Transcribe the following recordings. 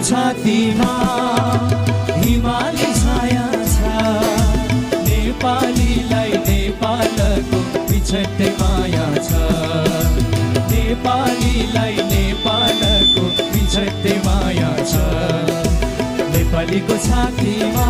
छातीमा हिमाली छाया छ। नेपालीलाई नेपालको बिछट्टै माया छ। नेपालीलाई नेपालको बिछट्टै माया छ। नेपालीको छातीमा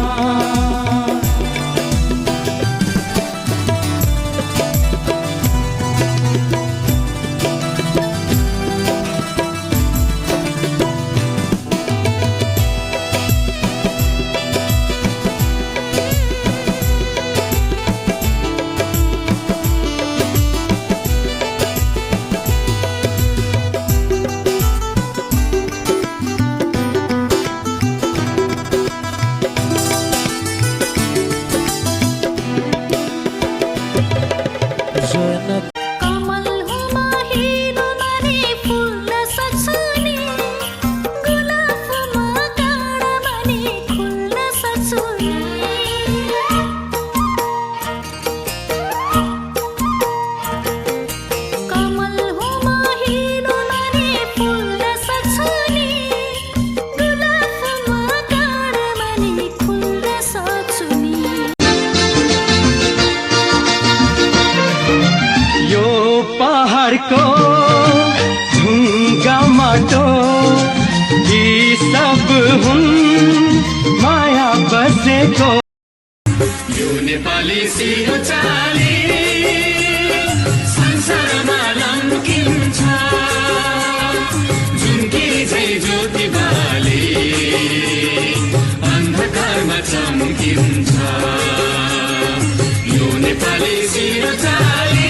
पहाडको ढुङ्गा माटो यी सब हुन् माया बसेको। यो नेपाली सिरुचाली संसारमा लम्किन्छ। झुम्की झै ज्योति बाली अन्धकारमा चम्किन्छ। यो नेपाली सिरुचाली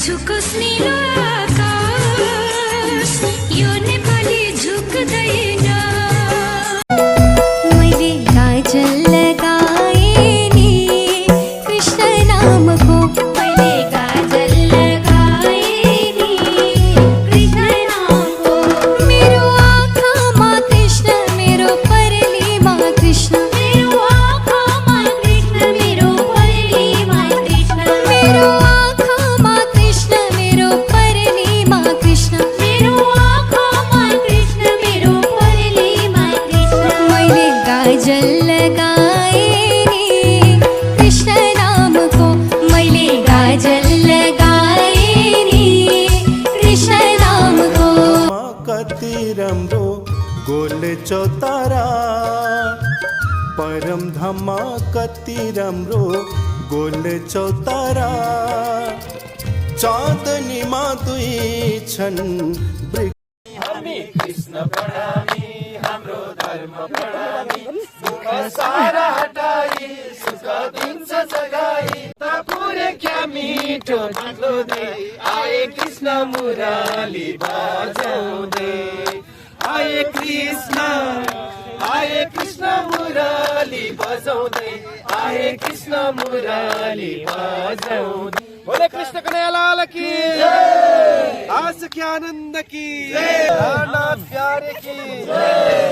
झुकोस् नीलो आकाश यो नेपाली झुक्दैन। मैले गाजल लगाए नि कृष्ण नामको। मैले गाजल लगाए नि कृष्ण नामको। मेरो आँखामा कृष्ण मेरो परलीमा कृष्ण। मेरो आँखामा कृष्ण मेरो परलीमा कृष्ण। मेरो गाजल लगाए नि कृष्ण नामको। मैले गाजल लगाए नि कृष्ण नामको। कति राम्रो गोल चौतारा परम धाममा कति राम्रो गोल चौतारा। चाँदनीमा दुई छन् हामी कृष्ण प्रणामी हाम्रो धर्म प्रणामी। दुःख सारा हटाई सुख दिन्छ जगाई। पुरे क्या मिठो ढाक्दै आए कृष्ण मुराली बजाउँदै। आए कृष्ण मुराली बजाउँदै। आए कृष्ण मुराली बजाउँदै। बोले कृष्ण कन्हैया की जय। आस के आनंद की जय। नाथ प्यारे की जय।